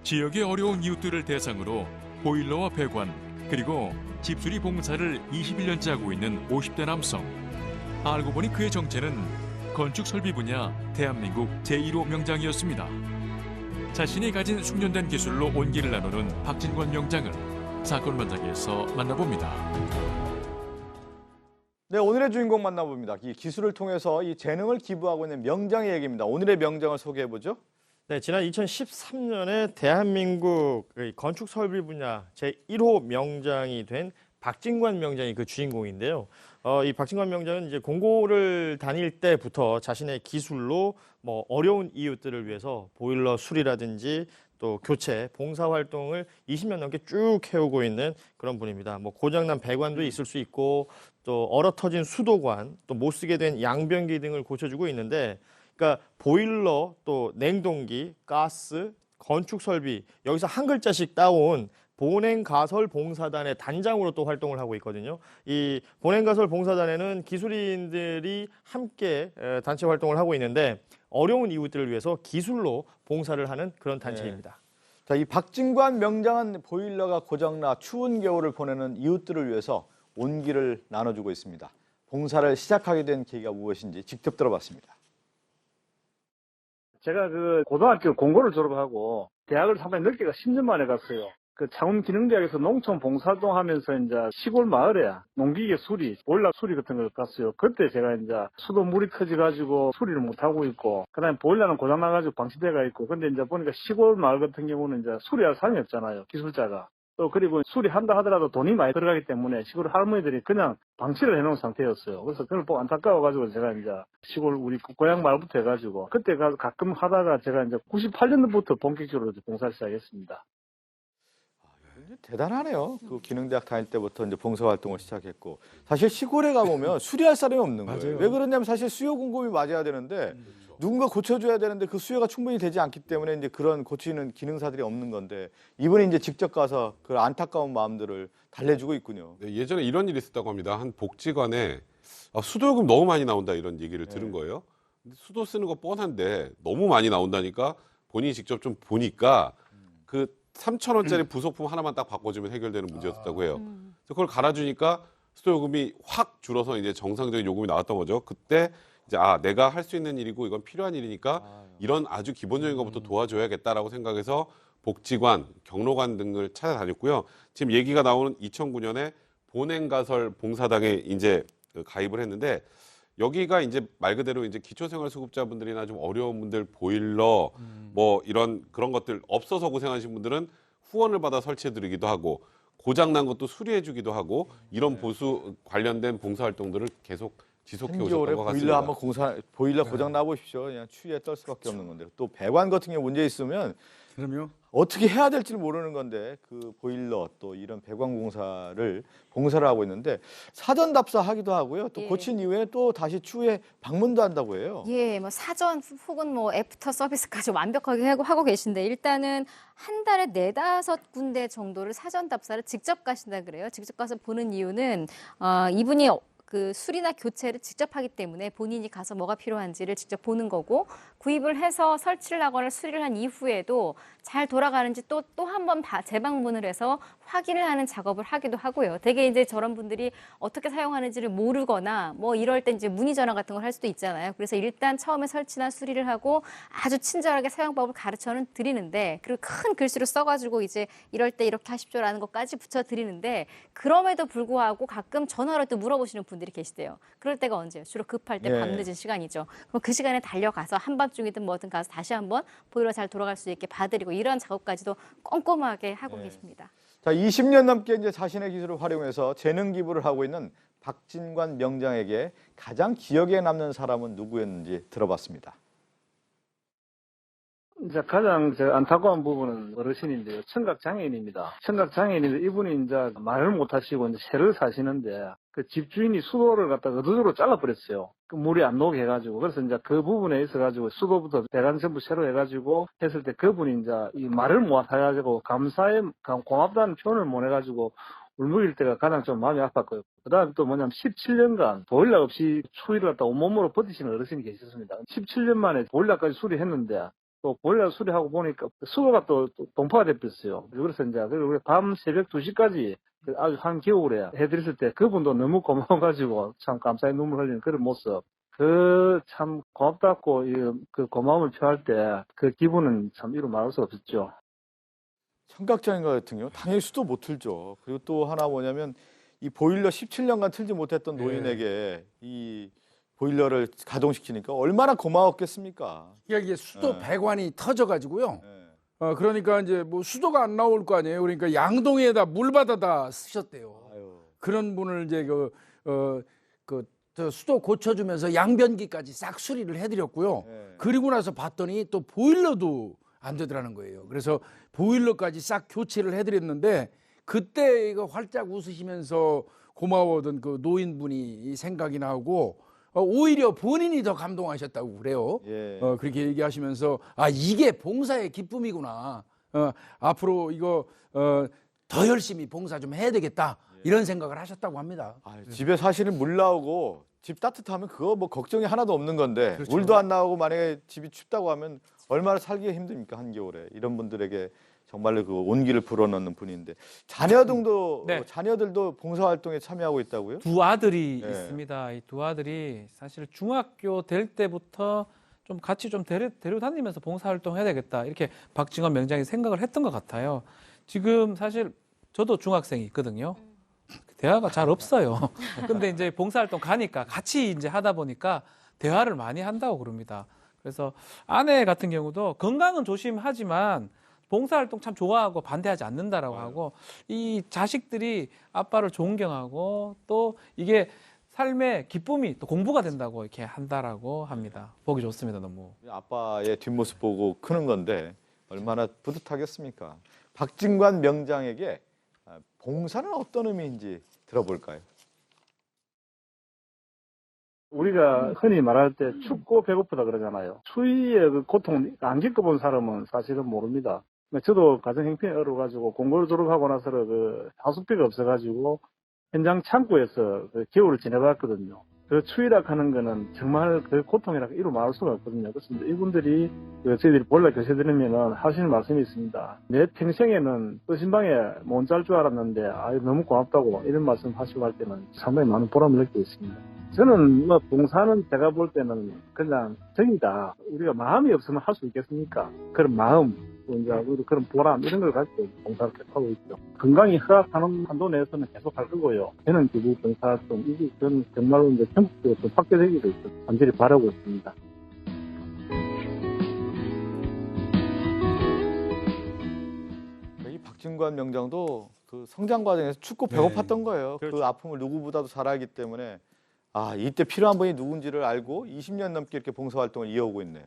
지역의 어려운 이웃들을 대상으로 보일러와 배관 그리고 집수리 봉사를 21년째 하고 있는 50대 남성. 알고 보니 그의 정체는 건축 설비 분야 대한민국 제1호 명장이었습니다. 자신이 가진 숙련된 기술로 온기를 나누는 박진권 명장을 사건 현장에서 만나봅니다. 네, 오늘의 주인공 만나봅니다. 이 기술을 통해서 이 재능을 기부하고 있는 명장의 얘기입니다. 오늘의 명장을 소개해보죠. 네, 지난 2013년에 대한민국 건축 설비 분야 제1호 명장이 된 박진권 명장이 그 주인공인데요. 이 박진권 명장은 이제 공고를 다닐 때부터 자신의 기술로 뭐 어려운 이웃들을 위해서 보일러 수리라든지 또 교체, 봉사 활동을 20년 넘게 쭉 해오고 있는 그런 분입니다. 뭐 고장난 배관도 있을 수 있고 또 얼어 터진 수도관, 또 못 쓰게 된 양변기 등을 고쳐주고 있는데, 그러니까 보일러, 또 냉동기, 가스, 건축 설비 여기서 한 글자씩 따온 보냉가설 봉사단의 단장으로 또 활동을 하고 있거든요. 이 보냉가설 봉사단에는 기술인들이 함께 단체 활동을 하고 있는데 어려운 이웃들을 위해서 기술로 봉사를 하는 그런 단체입니다. 자, 이 박진권 명장은 보일러가 고장나 추운 겨울을 보내는 이웃들을 위해서 온기를 나눠주고 있습니다. 봉사를 시작하게 된 계기가 무엇인지 직접 들어봤습니다. 제가 그 고등학교 공고를 졸업하고 대학을 상당히 늦게가 10년 만에 갔어요. 그 창원기능대학에서 농촌 봉사활동 하면서 이제 시골 마을에 농기계 수리, 보일러 수리 같은 걸 갔어요. 그때 제가 이제 수도 물이 터져가지고 수리를 못하고 있고, 그 다음에 보일러는 고장나가지고 방치대가 있고, 근데 이제 보니까 시골 마을 같은 경우는 이제 수리할 사람이 없잖아요. 기술자가. 또 그리고 수리한다 하더라도 돈이 많이 들어가기 때문에 시골 할머니들이 그냥 방치를 해놓은 상태였어요. 그래서 그걸 보고 안타까워가지고 제가 이제 시골 우리 고향 마을부터 해가지고 그때 가끔 하다가 제가 이제 98년도부터 본격적으로 봉사를 시작했습니다. 대단하네요. 그 기능대학 다닐 때부터 이제 봉사활동을 시작했고, 사실 시골에 가보면 수리할 사람이 없는 거예요. 맞아요. 왜 그러냐면 사실 수요 공급이 맞아야 되는데 누군가 고쳐줘야 되는데 그 수요가 충분히 되지 않기 때문에 이제 그런 고치는 기능사들이 없는 건데, 이분이 이제 직접 가서 그 안타까운 마음들을 달래주고 있군요. 네, 예전에 이런 일이 있었다고 합니다. 한 복지관에 수도요금 너무 많이 나온다 이런 얘기를 들은 거예요. 근데 수도 쓰는 거 뻔한데 너무 많이 나온다니까 본인이 직접 좀 보니까 그 3,000원짜리 부속품 하나만 딱 바꿔주면 해결되는 문제였다고 해요. 그래서 그걸 갈아주니까 수도요금이 확 줄어서 이제 정상적인 요금이 나왔던 거죠. 그때 이제 내가 할 수 있는 일이고 이건 필요한 일이니까 이런 아주 기본적인 것부터 도와줘야겠다라고 생각해서 복지관, 경로관 등을 찾아다녔고요. 지금 얘기가 나오는 2009년에 보냉가설 봉사당에 이제 가입을 했는데, 여기가 이제 말 그대로 이제 기초생활수급자분들이나 좀 어려운 분들 보일러 뭐 이런 그런 것들 없어서 고생하신 분들은 후원을 받아 설치해드리기도 하고, 고장난 것도 수리해주기도 하고, 이런 보수 관련된 봉사활동들을 계속 지속해 오셨던 것 같습니다. 보일러 고장 나 보십시오. 그냥 추위에 떨 수밖에 없는 건데, 또 배관 같은 게 문제 있으면 그럼요. 어떻게 해야 될지 모르는 건데, 그 보일러 또 이런 배관 봉사를 하고 있는데 사전 답사하기도 하고요. 또 고친 이후에 또 다시 추후에 방문도 한다고 해요. 예, 뭐 사전 혹은 뭐 애프터 서비스까지 완벽하게 하고 계신데, 일단은 한 달에 4-5군데 정도를 사전 답사를 직접 가신다 그래요. 직접 가서 보는 이유는 이분이 그 수리나 교체를 직접 하기 때문에 본인이 가서 뭐가 필요한지를 직접 보는 거고, 구입을 해서 설치를 하거나 수리를 한 이후에도 잘 돌아가는지 또 한 번 재방문을 해서 확인을 하는 작업을 하기도 하고요. 되게 이제 저런 분들이 어떻게 사용하는지를 모르거나 뭐 이럴 때 이제 문의 전화 같은 걸 할 수도 있잖아요. 그래서 일단 처음에 설치나 수리를 하고 아주 친절하게 사용법을 가르쳐는 드리는데, 그리고 큰 글씨로 써가지고 이제 이럴 때 이렇게 하십시오라는 것까지 붙여드리는데, 그럼에도 불구하고 가끔 전화로 또 물어보시는 분들이 계시대요. 그럴 때가 언제예요? 주로 급할 때 밤늦은 시간이죠. 그럼 그 시간에 달려가서 한밤중이든 뭐든 가서 다시 한번 보일러 잘 돌아갈 수 있게 봐드리고, 이런 작업까지도 꼼꼼하게 하고 계십니다. 자, 20년 넘게 이제 자신의 기술을 활용해서 재능 기부를 하고 있는 박진권 명장에게 가장 기억에 남는 사람은 누구였는지 들어봤습니다. 이제 가장 안타까운 부분은 어르신인데요. 청각장애인입니다. 청각장애인인데 이분이 이제 말을 못하시고 이제 새를 사시는데, 그 집주인이 수도를 갖다가 의도적으로 잘라버렸어요. 그 물이 안 녹게 해가지고. 그래서 이제 그 부분에 있어가지고 수도부터 배관 전부 새로 해가지고 했을 때 그분이 이제 이 말을 못해가지고 고맙다는 표현을 못 해가지고 울먹일 때가 가장 좀 마음이 아팠고요. 그 다음에 또 뭐냐면 17년간 보일러 없이 추위를 갖다 온몸으로 버티시는 어르신이 계셨습니다. 17년 만에 보일러까지 수리했는데 또 보일러 수리하고 보니까 수도가 또 동파가 됐어요. 그래서 이제 우리 밤 새벽 2시까지 아주 한겨울에 해드렸을 때 그분도 너무 고마워가지고 참 감사의 눈물 흘리는 그런 모습. 그 참 고맙다고 그 고마움을 표할 때 그 기분은 참 이루 말할 수 없었죠. 청각장애인 같은 경우 당연히 수도 못 틀죠. 그리고 또 하나 뭐냐면 이 보일러 17년간 틀지 못했던 노인에게 이 보일러를 가동시키니까 얼마나 고마웠겠습니까? 이게 수도 네. 배관이 터져가지고요. 네. 그러니까 이제 뭐 수도가 안 나올 거 아니에요. 그러니까 양동이에다 물 받아다 쓰셨대요. 아유. 그런 분을 이제 저 수도 고쳐주면서 양변기까지 싹 수리를 해드렸고요. 네. 그리고 나서 봤더니 또 보일러도 안 되더라는 거예요. 그래서 보일러까지 싹 교체를 해드렸는데 그때 이거 활짝 웃으시면서 고마워하던 그 노인분이 생각이 나고 오히려 본인이 더 감동하셨다고 그래요. 예. 그렇게 얘기하시면서 아 이게 봉사의 기쁨이구나. 앞으로 이거 더 열심히 봉사 좀 해야 되겠다 이런 생각을 하셨다고 합니다. 집에 사실은 물 나오고 집 따뜻하면 그거 뭐 걱정이 하나도 없는 건데 그렇죠. 물도 안 나오고 만약에 집이 춥다고 하면 얼마나 살기가 힘듭니까 한겨울에. 이런 분들에게 정말로 그 온기를 불어넣는 분인데 자녀들도 네. 자녀들도 봉사활동에 참여하고 있다고요? 두 아들이 네. 있습니다. 이 두 아들이 사실 중학교 될 때부터 좀 같이 좀 데려다니면서 봉사활동 해야 되겠다. 이렇게 박진관 명장이 생각을 했던 것 같아요. 지금 사실 저도 중학생이 있거든요. 대화가 잘 없어요. 근데 이제 봉사활동 가니까 같이 이제 하다 보니까 대화를 많이 한다고 그럽니다. 그래서 아내 같은 경우도 건강은 조심하지만 봉사활동 참 좋아하고 반대하지 않는다라고 하고 이 자식들이 아빠를 존경하고 또 이게 삶의 기쁨이 또 공부가 된다고 이렇게 한다라고 합니다. 보기 좋습니다, 너무. 아빠의 뒷모습 보고 크는 건데 얼마나 뿌듯하겠습니까? 박진관 명장에게 봉사는 어떤 의미인지 들어볼까요? 우리가 흔히 말할 때 춥고 배고프다 그러잖아요. 추위의 그 고통 안 겪어본 사람은 사실은 모릅니다. 저도 가정 형편이 어려워가지고 공고를 졸업하고 나서는 그 하숙비가 없어가지고 현장 창고에서 그 겨울을 지내봤거든요. 그 추위라 하는 거는 정말 그 고통이라고 이루 말할 수가 없거든요. 그렇습니다. 이분들이 저희들이 보일러 교체 들으면 하시는 말씀이 있습니다. 내 평생에는 뜨신방에 못 잘 줄 알았는데 너무 고맙다고 이런 말씀 하시고 할 때는 상당히 많은 보람을 느끼고 있습니다. 저는 뭐 봉사는 제가 볼 때는 그냥 정이다. 우리가 마음이 없으면 할 수 있겠습니까? 그런 마음, 이제 그런 보람 이런 걸 가지고 봉사를 계속하고 있죠. 건강이 허락하는 한도 내에서는 계속 할 거고요. 저는 기부 봉사활동 이게 저는 정말로 이제 전국적으로 확대되기를 간절히 바라고 있습니다. 이 박진관 명장도 그 성장 과정에서 춥고 배고팠던 거예요. 그 아픔을 누구보다도 잘 알기 때문에 이때 필요한 분이 누군지를 알고 20년 넘게 이렇게 봉사활동을 이어오고 있네요.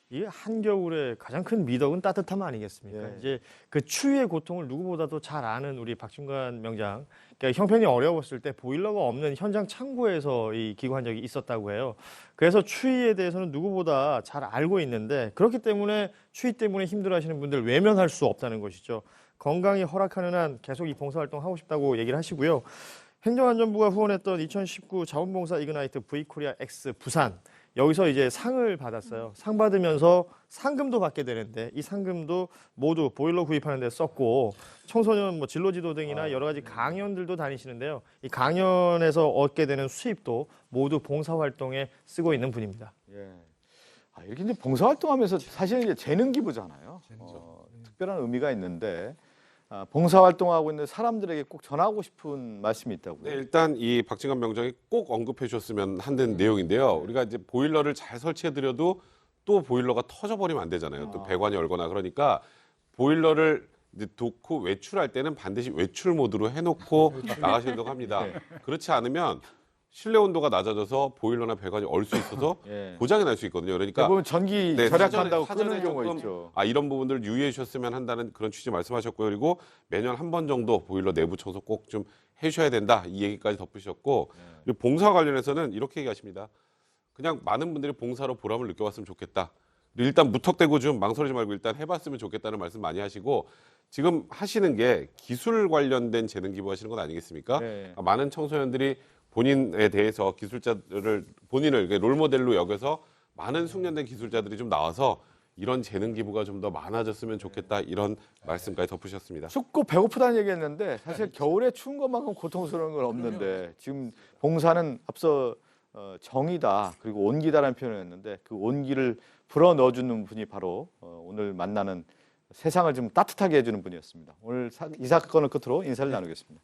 이게 한겨울의 가장 큰 미덕은 따뜻함 아니겠습니까? 예. 이제 그 추위의 고통을 누구보다도 잘 아는 우리 박진관 명장. 그러니까 형편이 어려웠을 때 보일러가 없는 현장 창고에서 이 기구한 적이 있었다고 해요. 그래서 추위에 대해서는 누구보다 잘 알고 있는데 그렇기 때문에 추위 때문에 힘들어하시는 분들 외면할 수 없다는 것이죠. 건강이 허락하는 한 계속 이 봉사활동 하고 싶다고 얘기를 하시고요. 행정안전부가 후원했던 2019 자원봉사 이그나이트 V코리아 X 부산 여기서 이제 상을 받았어요. 상 받으면서 상금도 받게 되는데 이 상금도 모두 보일러 구입하는 데 썼고 청소년 뭐 진로지도 등이나 여러 가지 강연들도 다니시는데요. 이 강연에서 얻게 되는 수입도 모두 봉사활동에 쓰고 있는 분입니다. 예. 이렇게 이제 봉사활동하면서 사실은 이제 재능 기부잖아요. 특별한 의미가 있는데 봉사활동하고 있는 사람들에게 꼭 전하고 싶은 말씀이 있다고요. 네, 일단 이 박진관 명장이 꼭 언급해 주셨으면 하는 내용인데요. 우리가 이제 보일러를 잘 설치해 드려도 또 보일러가 터져버리면 안 되잖아요. 또 배관이 얼거나 그러니까 보일러를 이제 놓고 외출할 때는 반드시 외출 모드로 해놓고 나가시도록 합니다. 그렇지 않으면 실내 온도가 낮아져서 보일러나 배관이 얼 수 있어서 예. 고장이 날 수 있거든요. 그러니까 보면 전기 네, 절약한다고 사전에 끄는 경우가 조금, 있죠. 이런 부분들 유의해 주셨으면 한다는 그런 취지 말씀하셨고요. 그리고 매년 한 번 정도 보일러 내부 청소 꼭 좀 해주셔야 된다. 이 얘기까지 덧붙이셨고 그리고 봉사 관련해서는 이렇게 얘기하십니다. 그냥 많은 분들이 봉사로 보람을 느껴봤으면 좋겠다. 일단 무턱대고 좀 망설이지 말고 일단 해봤으면 좋겠다는 말씀 많이 하시고 지금 하시는 게 기술 관련된 재능 기부하시는 건 아니겠습니까? 네. 많은 청소년들이 본인에 대해서 기술자들을 본인을 롤모델로 여겨서 많은 숙련된 기술자들이 좀 나와서 이런 재능 기부가 좀 더 많아졌으면 좋겠다 이런 말씀까지 덧붙이셨습니다. 춥고 배고프다는 얘기했는데 사실 겨울에 추운 것만큼 고통스러운 건 없는데 지금 봉사는 앞서 정이다 그리고 온기다라는 표현을 했는데 그 온기를 불어 넣어주는 분이 바로 오늘 만나는 세상을 좀 따뜻하게 해주는 분이었습니다. 오늘 이 사건을 끝으로 인사를 나누겠습니다.